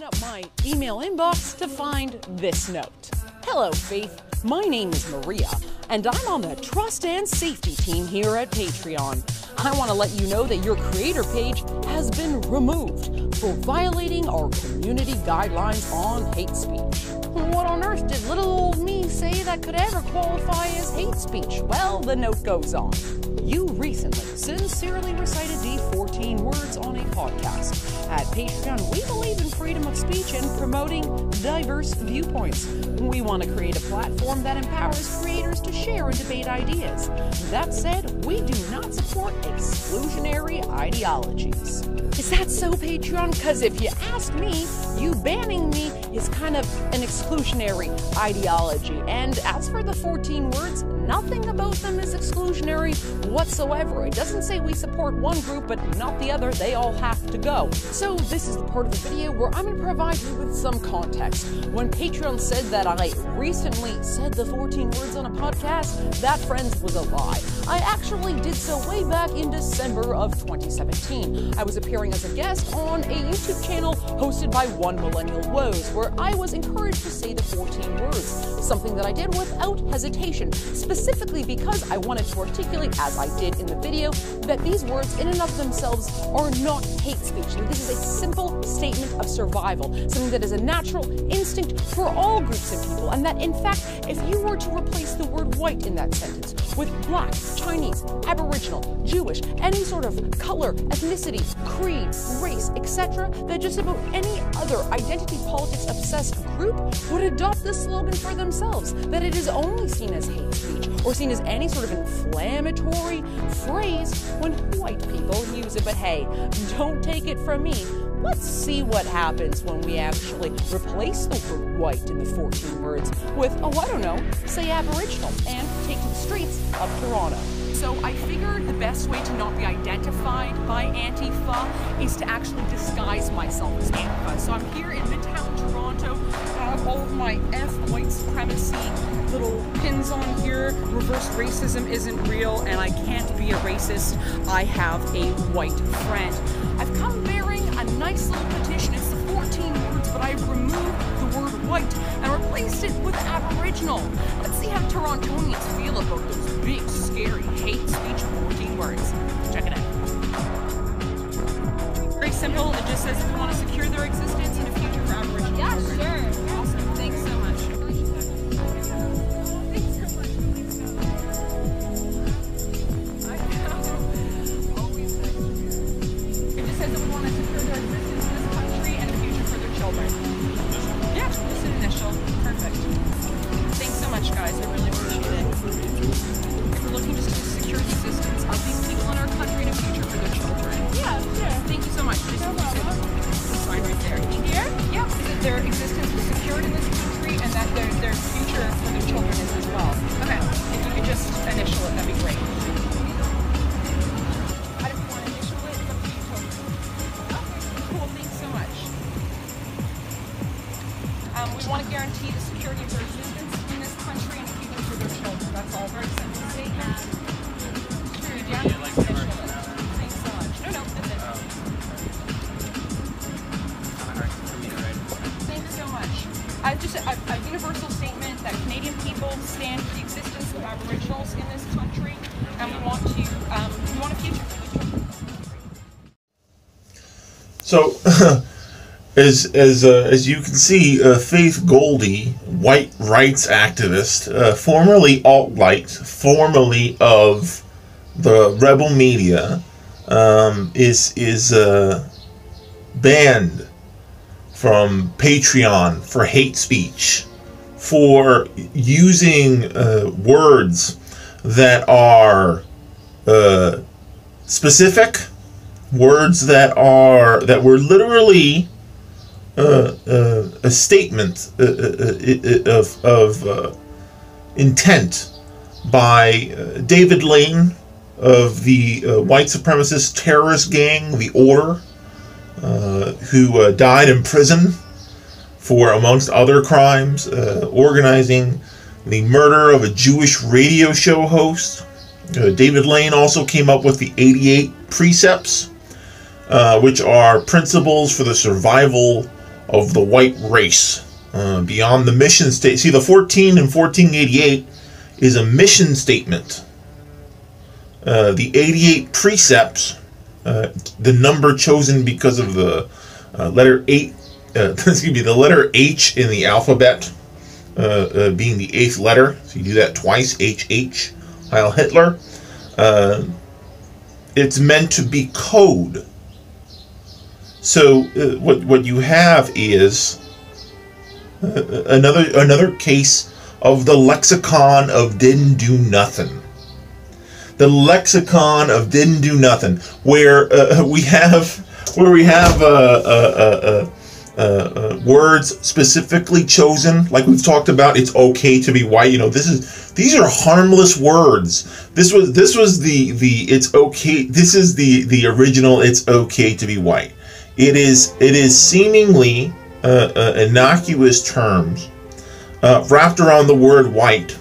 up my email inbox to find this note. Hello, Faith. My name is Maria, and I'm on the Trust and Safety team here at Patreon. I want to let you know that your creator page has been removed for violating our community guidelines on hate speech. What on earth did little old me say that could ever qualify as hate speech? Well, the note goes on. You recently sincerely recited the 14 words on a podcast. At Patreon, we believe in freedom of speech and promoting diverse viewpoints. We want to create a platform that empowers creators to share and debate ideas. That said, we do not support exclusionary ideologies. Is that so, Patreon? Because if you ask me, you banning me is kind of an exclusionary ideology. And as for the 14 words, nothing about them is exclusionary whatsoever. It doesn't say we support one group but not the other. They all have to go. So this is the part of the video where I'm going to provide you with some context. When Patreon said that I recently said the 14 words on a podcast, that, friends, was a lie. I actually did so way back in December of 2017. I was appearing as a guest on a YouTube channel hosted by One Millennial Woes, where I was encouraged to say the 14 words, something that I did without hesitation, specifically because I wanted to articulate, as I did in the video, that these words in and of themselves are not hate speech. This is a simple statement of survival, something that is a natural instinct for all groups of people, and that in fact, if you were to replace the word white in that sentence with black, Chinese, Aboriginal, Jewish, any sort of color, ethnicity, creed, race, etc., that just about any other identity politics obsessed group would adopt the slogan for themselves, that it is only seen as hate speech or seen as any sort of inflammatory phrase when white people use it. But hey, don't take it from me. Let's see what happens when we actually replace the word white in the 14 words with, oh, I don't know, say Aboriginal, and take to the streets of Toronto. So I figured the best way to not be identified by Antifa is to actually disguise myself as Antifa. So I'm here in Midtown Toronto. I have all of my white supremacy little pins on here. Reverse racism isn't real, and I can't be a racist. I have a white friend. I've come bearing a nice little petition. It's the 14 words, but I've removed the word white and replaced it with Aboriginal. Let's see how Torontonians feel about those big, scary hate speech 14 words. Check it out. Very simple. It just says if you want to secure their existence in a future for Aboriginal. Yeah, sure. Awesome. Thanks so much. Yeah, just an initial. Perfect. Thanks so much, guys. I really appreciate it. If we're looking just to secure the existence of these people in our country and a future for their children. Yeah, sure. Thank you so much. Just the sign right there. Here? Yeah, that their existence is secured in this country and that their future for their children is as well. Okay. If you could just initial it, that'd be great. I don't want to initial it. It's up to you, totally. Okay, cool. Thanks so much. We want to guarantee the security of their existence in this country and the future for their children. That's all. Very simple statement. Sure, yeah. Thanks so much. No, that's it. Thanks so much. Just a universal statement that Canadian people stand for the existence of Aboriginals in this country, and we want a future for the children. So. As you can see, Faith Goldy, white rights activist, formerly alt-right, formerly of the rebel media, is banned from Patreon for hate speech, for using words that are specific, words that were literally a statement of intent by David Lane of the white supremacist terrorist gang, the Order, who died in prison for, amongst other crimes, organizing the murder of a Jewish radio show host. David Lane also came up with the 88 precepts, which are principles for the survival of the white race. Beyond the mission state. See, the 14 and 1488 is a mission statement. The 88 precepts, the number chosen because of the letter 8, the letter H in the alphabet being the 8th letter. So you do that twice, HH, Heil Hitler. It's meant to be code. So what you have is another case of the lexicon of didn't do nothing. The lexicon of didn't do nothing, where we have words specifically chosen, like we've talked about. It's okay to be white. You know, these are harmless words. This was the it's okay. This is the original. It's okay to be white. It is seemingly innocuous terms wrapped around the word white,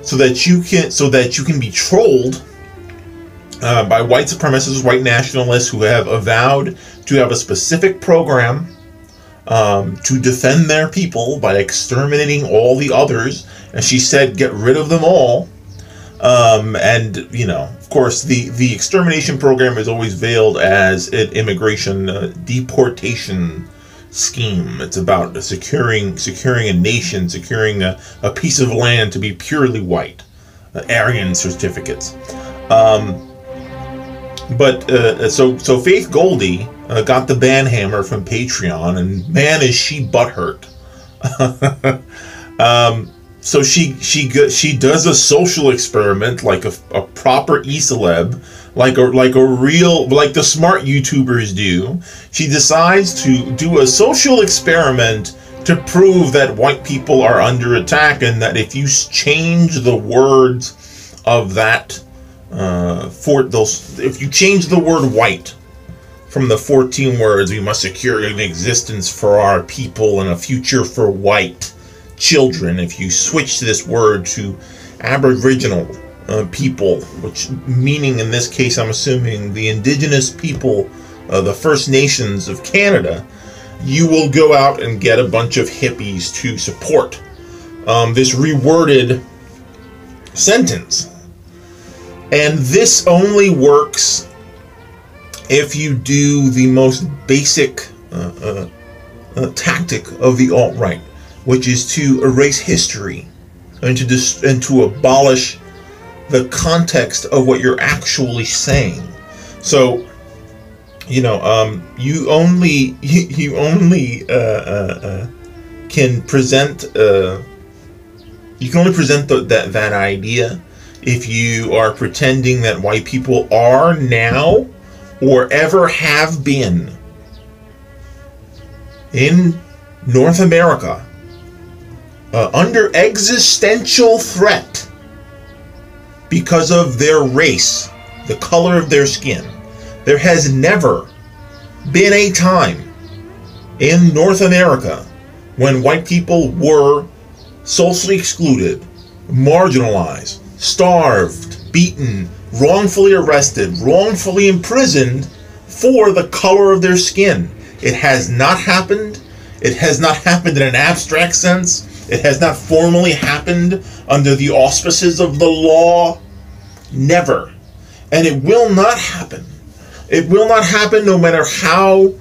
so that you can be trolled by white supremacists, white nationalists who have avowed to have a specific program to defend their people by exterminating all the others. As she said, get rid of them all. And you know, of course, the extermination program is always veiled as an immigration deportation scheme. It's about securing a nation, securing a piece of land to be purely white, Aryan certificates. So Faith Goldy got the banhammer from Patreon, and man, is she butthurt. So she does a social experiment like a proper e-celeb, like the smart YouTubers do. She decides to do a social experiment to prove that white people are under attack, and that if you change the words of that if you change the word white from the 14 words, we must secure an existence for our people and a future for white children. If you switch this word to aboriginal people, which meaning in this case, I'm assuming the indigenous people, the First Nations of Canada, you will go out and get a bunch of hippies to support this reworded sentence. And this only works if you do the most basic tactic of the alt-right, which is to erase history and to abolish the context of what you're actually saying. So, you know, you only can present that idea if you are pretending that white people are now or ever have been in North America under existential threat because of their race, the color of their skin. There has never been a time in North America when white people were socially excluded, marginalized, starved, beaten, wrongfully arrested, wrongfully imprisoned for the color of their skin. It has not happened. It has not happened in an abstract sense. It has not formally happened under the auspices of the law. Never. And it will not happen. It will not happen no matter how.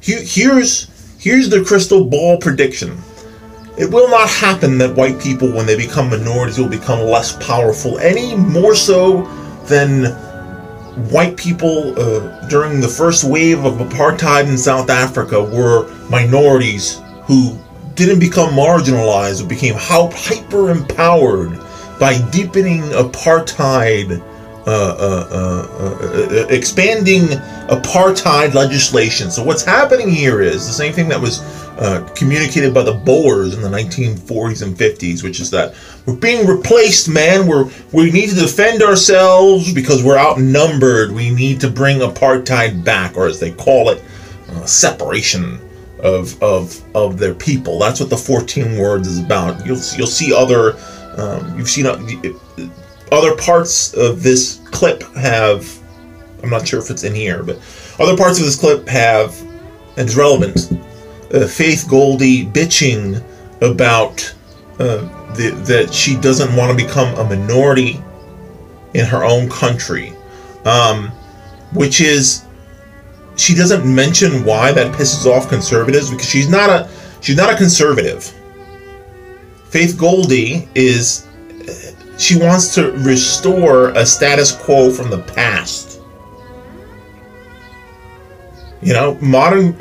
Here's the crystal ball prediction. It will not happen that white people, when they become minorities, will become less powerful, any more so than white people during the first wave of apartheid in South Africa were minorities who didn't become marginalized, but became hyper empowered by deepening apartheid, expanding apartheid legislation. So what's happening here is the same thing that was communicated by the Boers in the 1940s and 50s, which is that we're being replaced, man. We need to defend ourselves because we're outnumbered. We need to bring apartheid back, or as they call it, separation of their people. That's what the 14 words is about. You'll see other you've seen other parts of this clip have. I'm not sure if it's in here, but other parts of this clip have, and it's relevant, Faith Goldy bitching about that she doesn't want to become a minority in her own country, which is, she doesn't mention why that pisses off conservatives, because she's not a conservative. Faith Goldy is, she wants to restore a status quo from the past. You know, modern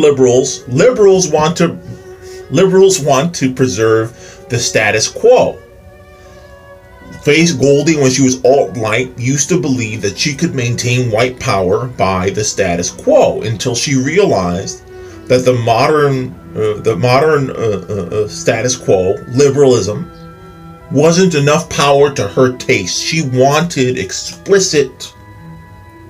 liberals want to preserve the status quo. Faith Goldy, when she was alt-right, used to believe that she could maintain white power by the status quo, until she realized that the modern status quo, liberalism, wasn't enough power to her taste. She wanted explicit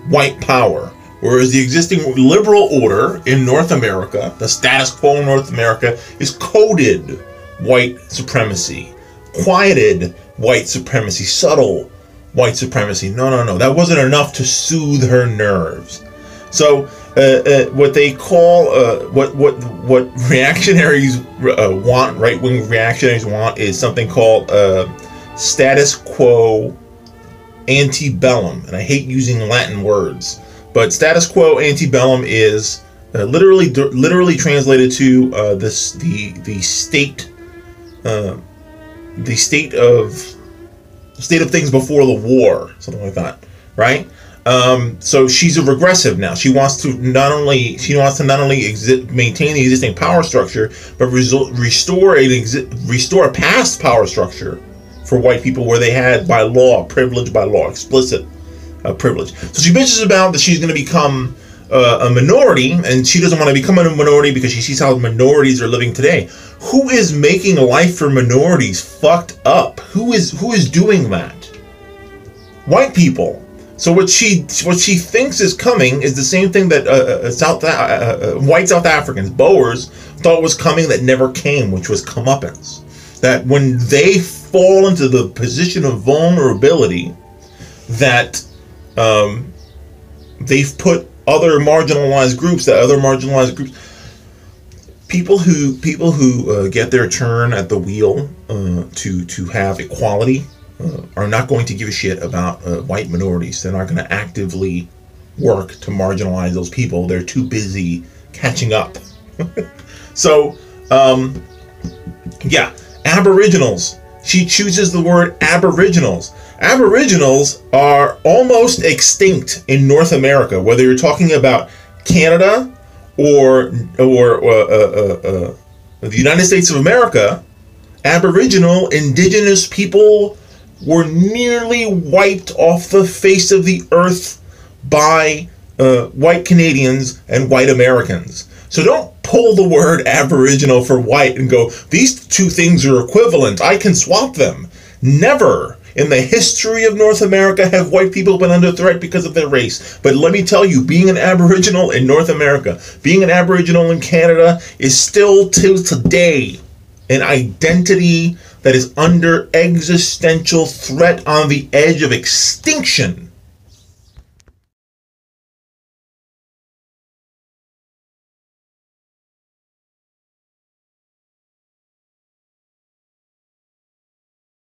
white power. Whereas the existing liberal order in North America, the status quo in North America, is coded white supremacy, quieted white supremacy, subtle white supremacy. No. That wasn't enough to soothe her nerves. So what they call, what reactionaries want, right-wing reactionaries want, is something called status quo antebellum. And I hate using Latin words. But status quo antebellum is literally translated to the state of things before the war, something like that, right? So she's a regressive now. She wants to not only maintain the existing power structure, but restore a past power structure for white people where they had by law, privilege by law, explicit privilege. So she bitches about that she's going to become a minority, and she doesn't want to become a minority because she sees how minorities are living today. Who is making life for minorities fucked up? Who is doing that? White people. So what she thinks is coming is the same thing that white South Africans, Boers, thought was coming that never came, which was comeuppance. That when they fall into the position of vulnerability, that they've put other marginalized groups, people who get their turn at the wheel to have equality are not going to give a shit about white minorities. They're not going to actively work to marginalize those people. They're too busy catching up. So, yeah, aboriginals. She chooses the word aboriginals. Aboriginals are almost extinct in North America, whether you're talking about Canada or the United States of America. Aboriginal, indigenous people were nearly wiped off the face of the earth by white Canadians and white Americans. So don't pull the word aboriginal for white and go, these two things are equivalent, I can swap them. Never in the history of North America have white people been under threat because of their race. But let me tell you, being an Aboriginal in North America, being an Aboriginal in Canada is still till today an identity that is under existential threat, on the edge of extinction.